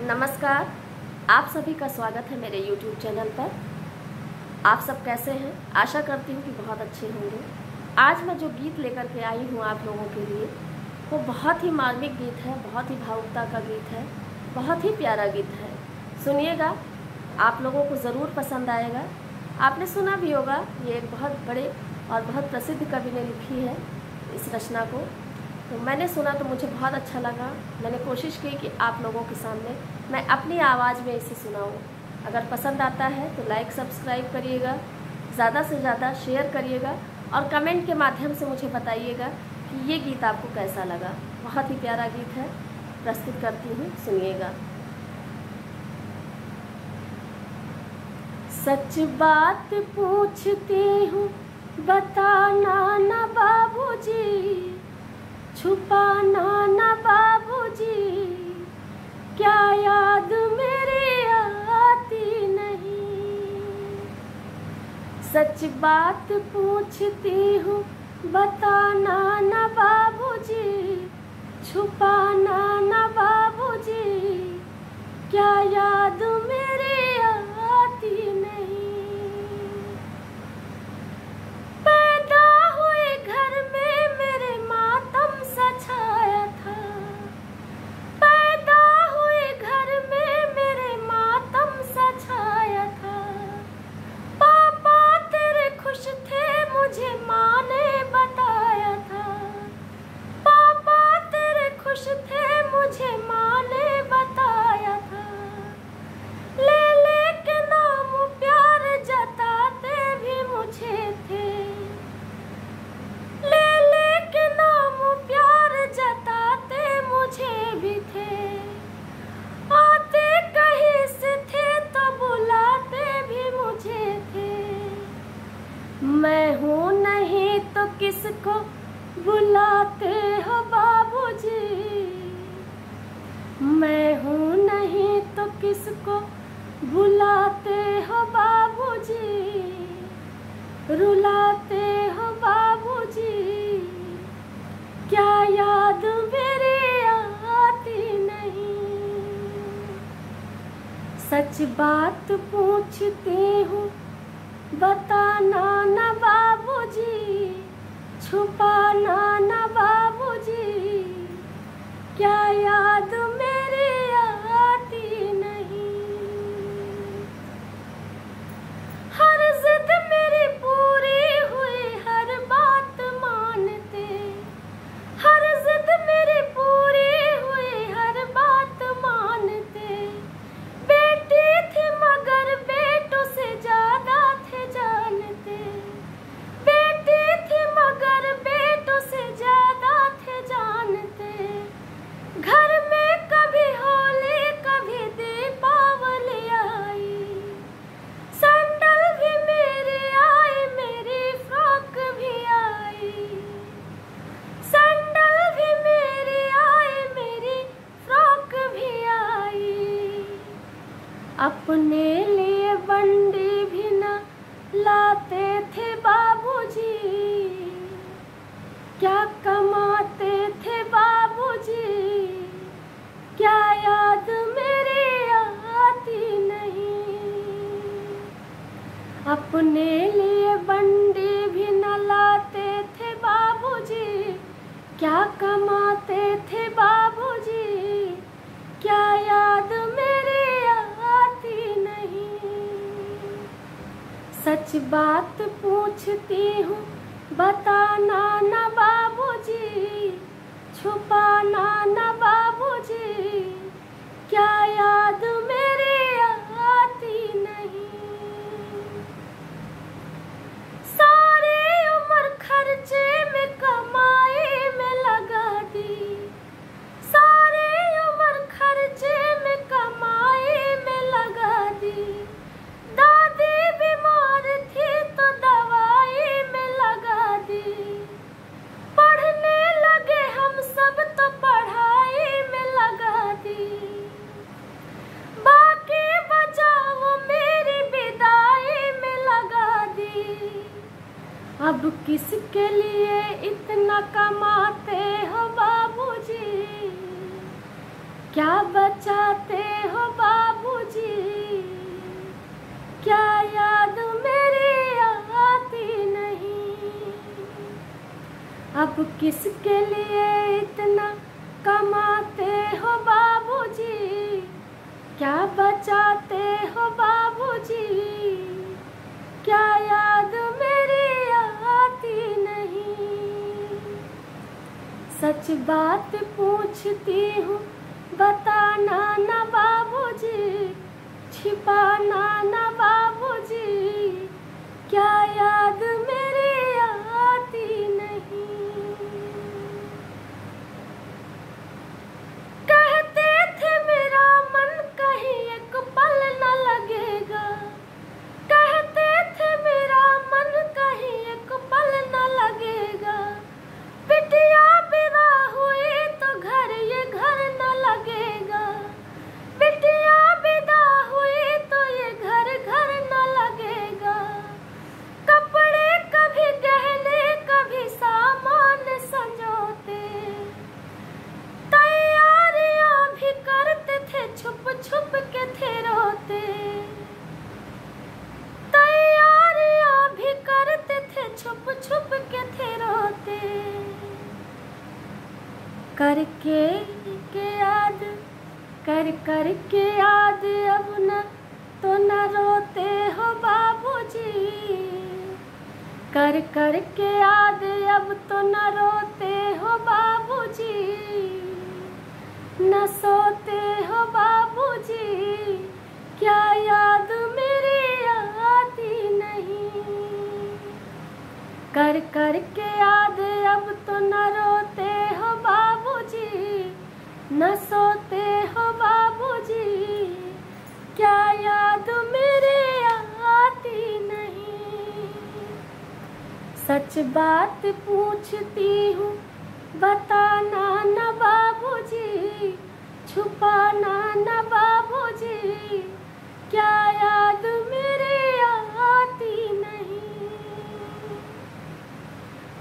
नमस्कार, आप सभी का स्वागत है मेरे YouTube चैनल पर। आप सब कैसे हैं? आशा करती हूँ कि बहुत अच्छे होंगे। आज मैं जो गीत लेकर के आई हूँ आप लोगों के लिए, वो बहुत ही मार्मिक गीत है, बहुत ही भावुकता का गीत है, बहुत ही प्यारा गीत है। सुनिएगा, आप लोगों को ज़रूर पसंद आएगा। आपने सुना भी होगा, ये एक बहुत बड़े और बहुत प्रसिद्ध कवि ने लिखी है इस रचना को। तो मैंने सुना तो मुझे बहुत अच्छा लगा। मैंने कोशिश की कि आप लोगों के सामने मैं अपनी आवाज़ में इसे सुनाऊं। अगर पसंद आता है तो लाइक सब्सक्राइब करिएगा, ज़्यादा से ज़्यादा शेयर करिएगा और कमेंट के माध्यम से मुझे बताइएगा कि ये गीत आपको कैसा लगा। बहुत ही प्यारा गीत है, प्रस्तुत करती हूँ, सुनिएगा। सच बात पूछती हूँ, बताना ना बाबूजी, छुपाना ना बाबूजी, क्या याद मेरी आती नहीं। सच बात पूछती हूँ, बताना ना बाबूजी, छुपाना ना बाबूजी, क्या याद मेरी आती नहीं। पैदा हुए घर में मेरे मातम सा छाया था, पैदा हुए घर में मेरे मातम सा छाया था। पापा तेरे खुश थे मुझे माँ ने बताया था, पापा तेरे खुश थे मुझे माँ ने बताया था। ले ले के नाम प्यार जताते भी मुझे थे, ले ले के नाम प्यार जताते मुझे भी थे। आते कहीं से थे तो बुलाते भी मुझे थे। मैं हूँ नहीं तो किसको बुलाते हो बाबूजी, मैं हूँ नहीं तो किसको बुलाते हो बाबूजी, रुलाते हो बाबूजी, क्या याद मेरी आती नहीं। सच बात पूछती हूँ, बताना ना बाबूजी, छुपाना ना बाबूजी, क्या याद मेरी आती नहीं। हर जिद मेरी पूरी हुई, हर बात मानते, हर जिद मेरी पूरी हुई, हर बात मानते। बेटी थी मगर बेटों से ज्यादा थे जानते, बेटी थी मगर बेटों से ज्यादा थे जानते। घर में कभी होली कभी दीपावली आई, सैंडल भी मेरी आई, मेरी फ्रॉक भी आई, सैंडल भी मेरी आई, मेरी फ्रॉक भी आई। अपने लिए बंडी भी न लाते थे बाबूजी, क्या कमाते थे बाबूजी, क्या याद मेरी आती नहीं। अपने लिए बंडी भी न लाते थे बाबूजी, क्या कमाते थे बाबूजी, क्या याद मेरी आती नहीं। सच बात पूछती हूँ, बताना ना बाबूजी, छुपाना ना बाबूजी, क्या याद मेरी आती नहीं। सारी उम्र खर्चे में कमाई में लगा दी, सारी उम्र खर्चे में कमाई में लगा दी। दादी बीमार थी तो दवाई में लगा दी, पढ़ने लगे हम सब तो पढ़ाई में लगा दी। बाकी बचा वो मेरी विदाई में लगा दी। अब किसके लिए इतना क्या बचाते हो बाबूजी, क्या याद मेरी आती नहीं। अब किसके लिए इतना कमाते हो बाबूजी, क्या बचाते हो बाबूजी, क्या याद मेरी आती नहीं। सच बात पूछती हूँ बताना ना बाबूजी, छिपाना ना बाबूजी, क्या याद मेरी आती नहीं। कहते थे मेरा मन कहीं एक पल न लगेगा, कहते थे मेरा मन कहीं एक पल न लगेगा। बिटिया विदा हुई तो घर ये घर न लगेगा, बिटिया विदा हुई तो ये घर घर न लगेगा। कपड़े कभी गहने कभी सामान संजोते, तैयारियां भी करते थे छुप छुप के थे रोते, तैयारियां भी करते थे छुप छुप के थे रोते। करके के याद कर कर के याद अब न तो न रोते हो बाबूजी, कर कर के याद अब तो न रोते हो बाबूजी, न सोते हो बाबूजी, क्या याद मेरी आती नहीं। कर कर के याद अब तो न रोते हो बाबूजी, न सोते हो बाबूजी, क्या याद मेरी आती नहीं। सच बात पूछती हूँ बताना न बाबूजी, छुपाना न बाबूजी, क्या याद मेरी आती नहीं।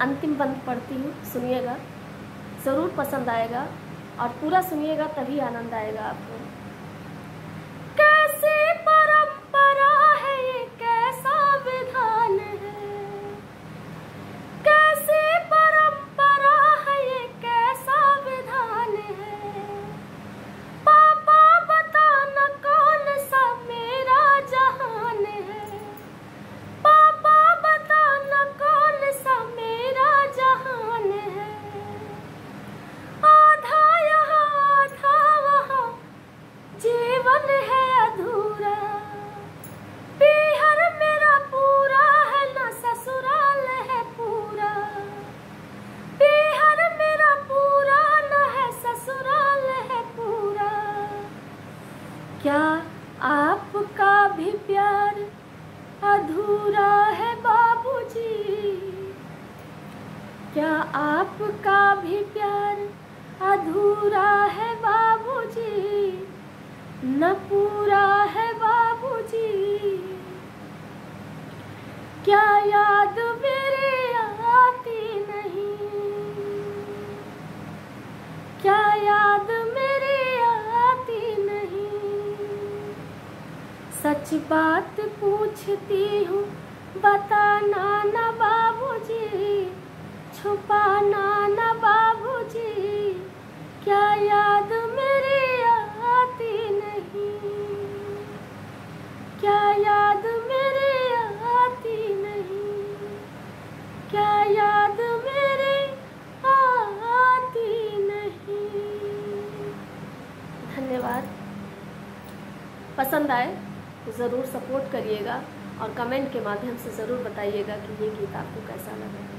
अंतिम बंद पढ़ती हूँ, सुनिएगा, ज़रूर पसंद आएगा और पूरा सुनिएगा तभी आनंद आएगा आपको। कैसी परंपरा है ये, कैसा विधान है, कैसी परंपरा है ये, कैसा विधान है। पापा बताना कौन सा मेरा जहान है, पापा बताना कौन सा मेरा जहान है। आधा यहाँ आधा वहाँ जीवन है अधूरा, पीहर मेरा पूरा है ना ससुराल है पूरा, पीहर मेरा पूरा न है ससुराल है पूरा। क्या आपका भी प्यार अधूरा है बाबूजी, क्या आपका भी प्यार अधूरा है बाबूजी, न पूरा है बाबूजी, क्या याद मेरी आती नहीं, क्या याद मेरी आती नहीं। सच बात पूछती हूँ बताना न बाबूजी, छुपाना न बाबूजी, क्या याद मेरी आती नहीं, क्या याद मेरी आती नहीं, क्या याद मेरी आती नहीं। धन्यवाद। पसंद आए तो ज़रूर सपोर्ट करिएगा और कमेंट के माध्यम से ज़रूर बताइएगा कि ये गीत आपको कैसा लगा।